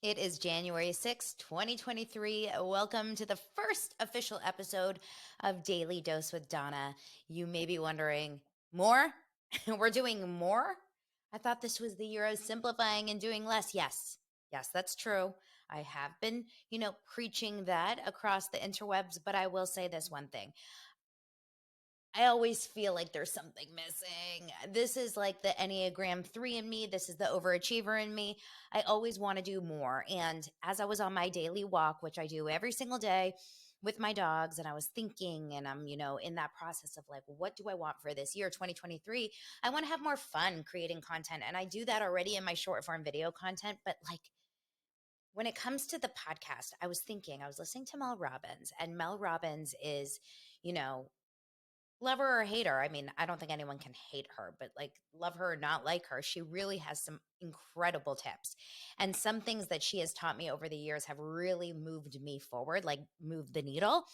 It is January 6th, 2023. Welcome to the first official episode of Daily Dose with Donna. You may be wondering, more? We're doing more? I thought this was the year of simplifying and doing less. Yes, that's true. I have been, preaching that across the interwebs, but I will say this one thing. I always feel like there's something missing. This is like the Enneagram 3 in me. This is the overachiever in me. I always want to do more. And as I was on my daily walk, which I do every single day with my dogs, and I was thinking, and I'm, in that process of like, what do I want for this year, 2023? I want to have more fun creating content. And I do that already in my short form video content. But like, when it comes to the podcast, I was listening to Mel Robbins, and Mel Robbins is, you know, love her or hate her. I mean, I don't think anyone can hate her, but like love her or not like her, she really has some incredible tips. And some things that she has taught me over the years have really moved me forward, like moved the needle.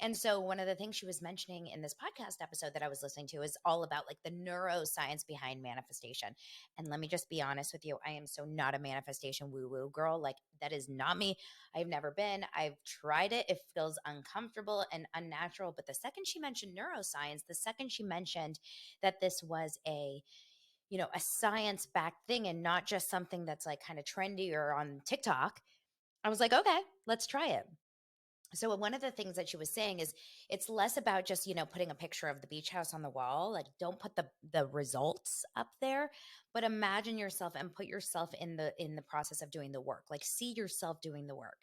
And so one of the things she was mentioning in this podcast episode that I was listening to is all about like the neuroscience behind manifestation. And let me just be honest with you, I am so not a manifestation woo-woo girl. Like that is not me. I've never been. I've tried it. It feels uncomfortable and unnatural. But the second she mentioned neuroscience, the second she mentioned that this was a science backed thing and not just something that's like kind of trendy or on TikTok, I was like, okay, let's try it. So one of the things that she was saying is it's less about just, putting a picture of the beach house on the wall. Like don't put the results up there, but imagine yourself and put yourself in the process of doing the work. Like see yourself doing the work.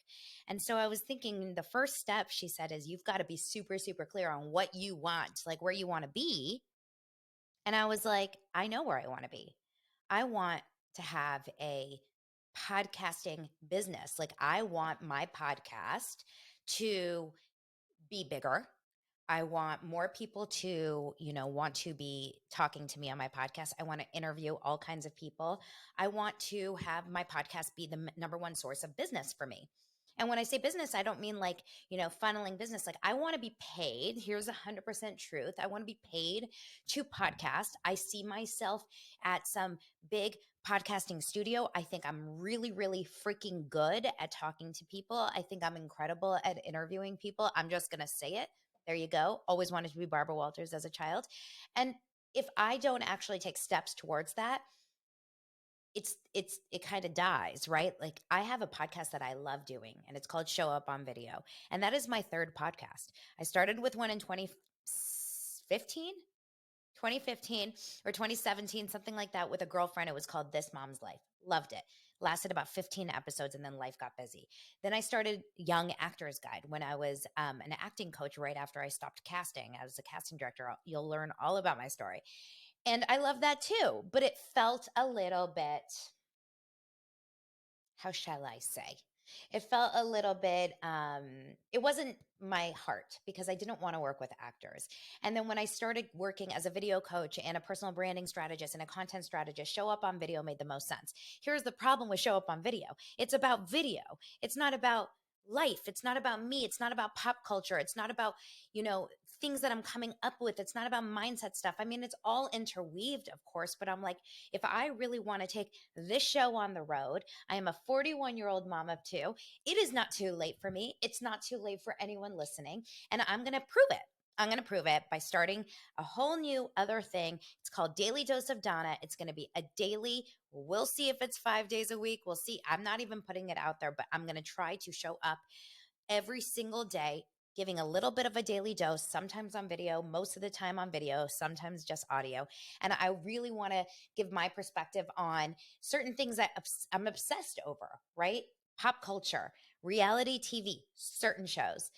And so I was thinking the first step she said is you've got to be super super clear on what you want, like where you want to be. And I was like, I know where I want to be. I want to have a podcasting business. Like I want my podcast to be bigger. I want more people to, want to be talking to me on my podcast. I want to interview all kinds of people. I want to have my podcast be the number one source of business for me. And when I say business, I don't mean like, funneling business. Like I want to be paid. Here's 100% truth. I want to be paid to podcast. I see myself at some big podcasting studio. I think I'm really, really freaking good at talking to people. I think I'm incredible at interviewing people. I'm just going to say it. There you go. Always wanted to be Barbara Walters as a child. And if I don't actually take steps towards that, it kind of dies, right? Like I have a podcast that I love doing and it's called Show Up on Video. And that is my third podcast. I started with one in 2015, 2015 or 2017, something like that, with a girlfriend. It was called This Mom's Life. Loved it. Lasted about 15 episodes and then life got busy. Then I started Young Actors Guide when I was an acting coach right after I stopped casting. I was a casting director. You'll learn all about my story. And I love that too, but it felt a little bit, how shall I say? It felt a little bit, it wasn't my heart because I didn't want to work with actors. And then when I started working as a video coach and a personal branding strategist and a content strategist, Show Up on Video made the most sense. Here's the problem with Show Up on Video. It's about video. It's not about life. It's not about me. It's not about pop culture. It's not about, things that I'm coming up with. It's not about mindset stuff. I mean, it's all interweaved, of course, but I'm like, if I really want to take this show on the road, I am a 41-year-old mom of two. It is not too late for me. It's not too late for anyone listening. And I'm going to prove it. I'm going to prove it by starting a whole new other thing. It's called Daily Dose of Donna. It's going to be a daily. We'll see if it's 5 days a week. We'll see. I'm not even putting it out there, but I'm going to try to show up every single day, giving a little bit of a daily dose, sometimes on video, most of the time on video, sometimes just audio. And I really want to give my perspective on certain things that I'm obsessed over, right? Pop culture, reality TV, certain shows,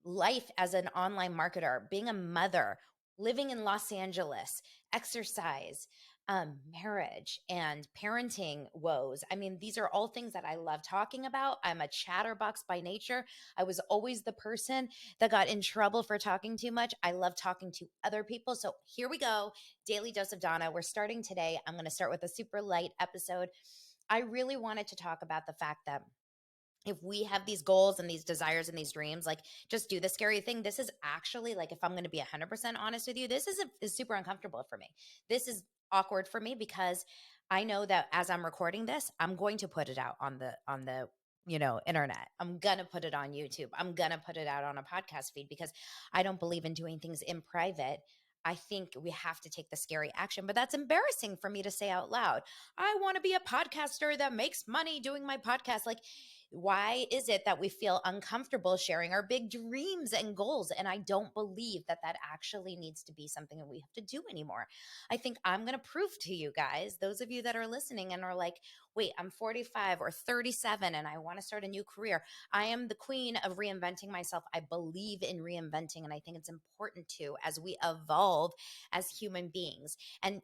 life as an online marketer, being a mother, living in Los Angeles, exercise, marriage and parenting woes. I mean, these are all things that I love talking about. I'm a chatterbox by nature. I was always the person that got in trouble for talking too much. I love talking to other people. So here we go. Daily Dose of Donna. We're starting today. I'm going to start with a super light episode. I really wanted to talk about the fact that if we have these goals and these desires and these dreams, like just do the scary thing. This is actually, like, if I'm going to be 100% honest with you, this is super uncomfortable for me. This is awkward for me because I know that as I'm recording this, I'm going to put it out on the internet. I'm gonna put it on YouTube. I'm gonna put it out on a podcast feed because I don't believe in doing things in private. I think we have to take the scary action, but that's embarrassing for me to say out loud. I want to be a podcaster that makes money doing my podcast. Like, why is it that we feel uncomfortable sharing our big dreams and goals? And I don't believe that that actually needs to be something that we have to do anymore. I think I'm going to prove to you guys, those of you that are listening and are like, wait, I'm 45 or 37 and I want to start a new career. I am the queen of reinventing myself. I believe in reinventing. And I think it's important to as we evolve as human beings. And,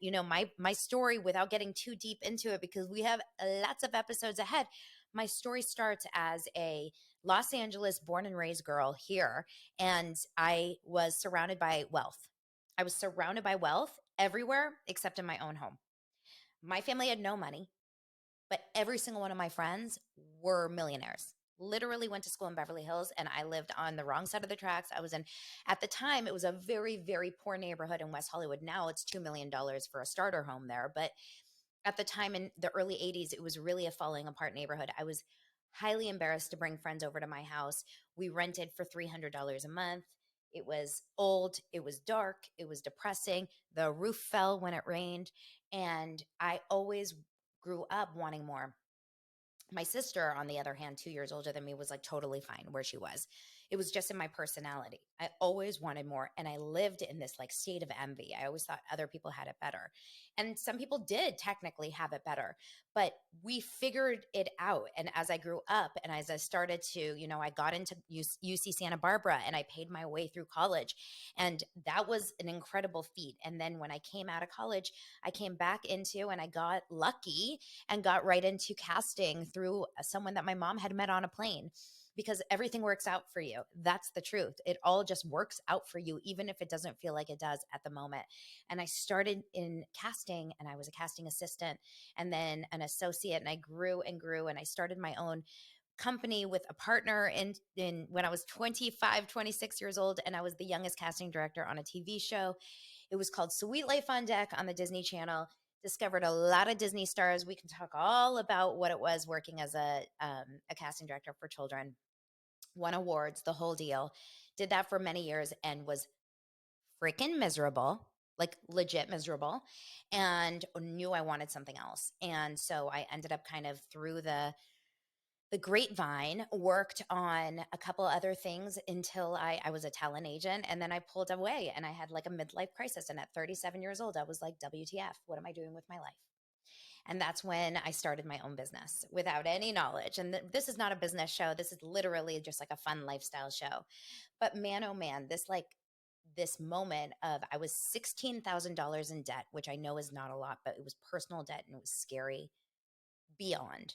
my story, without getting too deep into it, because we have lots of episodes ahead, my story starts as a Los Angeles born and raised girl here. And I was surrounded by wealth. I was surrounded by wealth everywhere except in my own home. My family had no money, but every single one of my friends were millionaires. Literally went to school in Beverly Hills, and I lived on the wrong side of the tracks. I was in, at the time, it was a very, very poor neighborhood in West Hollywood. Now it's $2 million for a starter home there. But at the time in the early 80s, it was really a falling apart neighborhood. I was highly embarrassed to bring friends over to my house. We rented for $300 a month. It was old, it was dark, it was depressing. The roof fell when it rained. And I always grew up wanting more. My sister, on the other hand, 2 years older than me, was like totally fine where she was. It was just in my personality. I always wanted more. And I lived in this like state of envy. I always thought other people had it better. And some people did technically have it better, but we figured it out. And as I grew up and as I started to, I got into UC Santa Barbara and I paid my way through college. And that was an incredible feat. And then when I came out of college, I came back into and I got lucky and got right into casting through someone that my mom had met on a plane because everything works out for you. That's the truth. It all just works out for you, even if it doesn't feel like it does at the moment. And I started in casting and I was a casting assistant and then an associate and I grew and grew and I started my own company with a partner in when I was 25, 26 years old and I was the youngest casting director on a TV show. It was called Sweet Life on Deck on the Disney Channel. Discovered a lot of Disney stars. We can talk all about what it was working as a casting director for children. Won awards, the whole deal. Did that for many years and was freaking miserable, like legit miserable, and knew I wanted something else. And so I ended up kind of through the grapevine, worked on a couple other things until I was a talent agent. And then I pulled away and I had like a midlife crisis. And at 37 years old, I was like, WTF, what am I doing with my life? And that's when I started my own business without any knowledge. And this is not a business show. This is literally just like a fun lifestyle show. But man, oh man, this moment of I was $16,000 in debt, which I know is not a lot, but it was personal debt and it was scary beyond.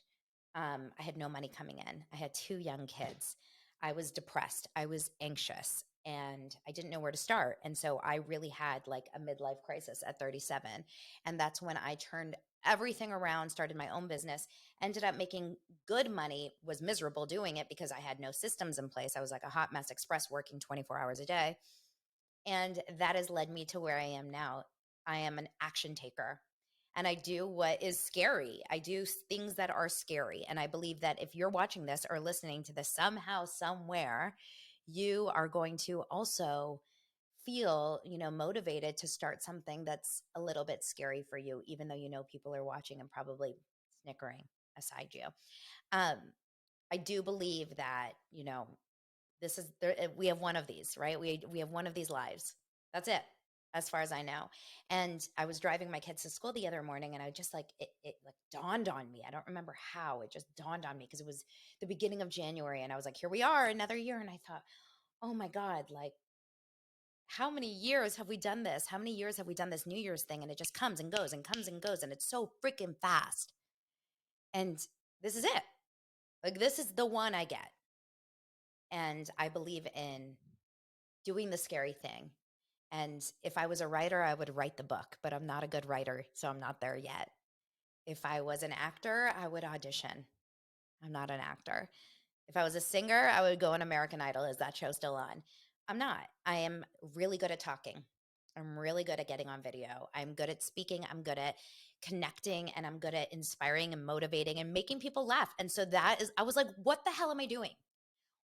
I had no money coming in. I had two young kids. I was depressed. I was anxious and I didn't know where to start. And so I really had like a midlife crisis at 37. And that's when I turned everything around, started my own business, ended up making good money, was miserable doing it because I had no systems in place. I was like a hot mess express working 24 hours a day. And that has led me to where I am now. I am an action taker and I do what is scary. I do things that are scary. And I believe that if you're watching this or listening to this somehow, somewhere, you are going to also feel, motivated to start something that's a little bit scary for you, even though people are watching and probably snickering aside you. Um, I do believe that, this is there, we have one of these, right? We have one of these lives. That's it, as far as I know. And I was driving my kids to school the other morning, and I just like it like dawned on me. I don't remember how it just dawned on me because it was the beginning of January, and I was like, here we are, another year. And I thought, oh my God, like how many years have we done this? How many years have we done this New Year's thing? And it just comes and goes and comes and goes, and it's so freaking fast. And this is it. Like this is the one I get. And I believe in doing the scary thing. And if I was a writer, I would write the book, but I'm not a good writer, so I'm not there yet. If I was an actor, I would audition. I'm not an actor. If I was a singer, I would go on American Idol. Is that show still on? I'm not. I am really good at talking. I'm really good at getting on video. I'm good at speaking. I'm good at connecting and I'm good at inspiring and motivating and making people laugh. And so I was like, what the hell am I doing?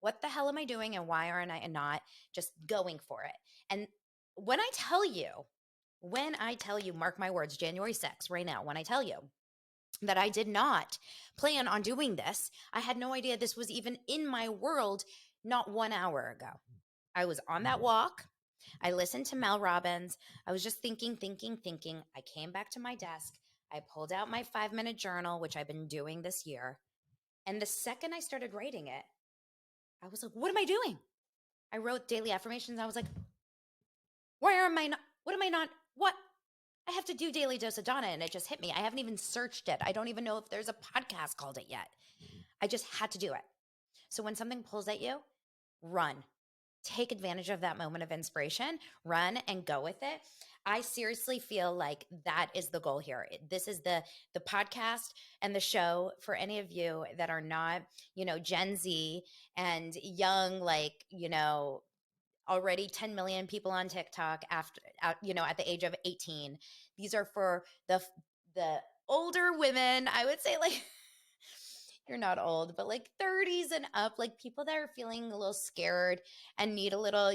What the hell am I doing? And why aren't I not just going for it? And when I tell you, mark my words, January 6th, right now, when I tell you that I did not plan on doing this, I had no idea this was even in my world not 1 hour ago. I was on that walk. I listened to Mel Robbins. I was just thinking. I came back to my desk. I pulled out my 5-minute journal, which I've been doing this year. And the second I started writing it, I was like, what am I doing? I wrote daily affirmations. I was like, why am I not? What am I not? What? I have to do Daily Dose of Donna. And it just hit me. I haven't even searched it. I don't even know if there's a podcast called it yet. I just had to do it. So when something pulls at you, run. Take advantage of that moment of inspiration, run and go with it. I seriously feel like that is the goal here. This is the podcast and the show for any of you that are not, Gen Z and young, like, already 10 million people on TikTok after, at the age of 18. These are for the older women, I would say, like, you're not old, but like 30s and up, like people that are feeling a little scared and need a little,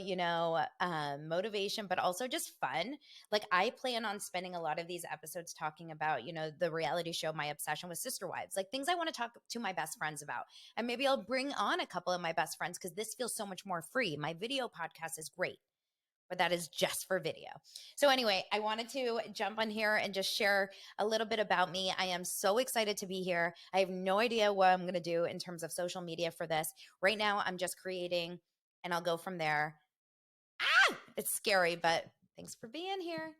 motivation, but also just fun. Like I plan on spending a lot of these episodes talking about, the reality show, My Obsession with Sister Wives, like things I want to talk to my best friends about. And maybe I'll bring on a couple of my best friends because this feels so much more free. My video podcast is great, but that is just for video. So anyway, I wanted to jump on here and just share a little bit about me. I am so excited to be here. I have no idea what I'm going to do in terms of social media for this. Right now, I'm just creating and I'll go from there. It's scary, but thanks for being here.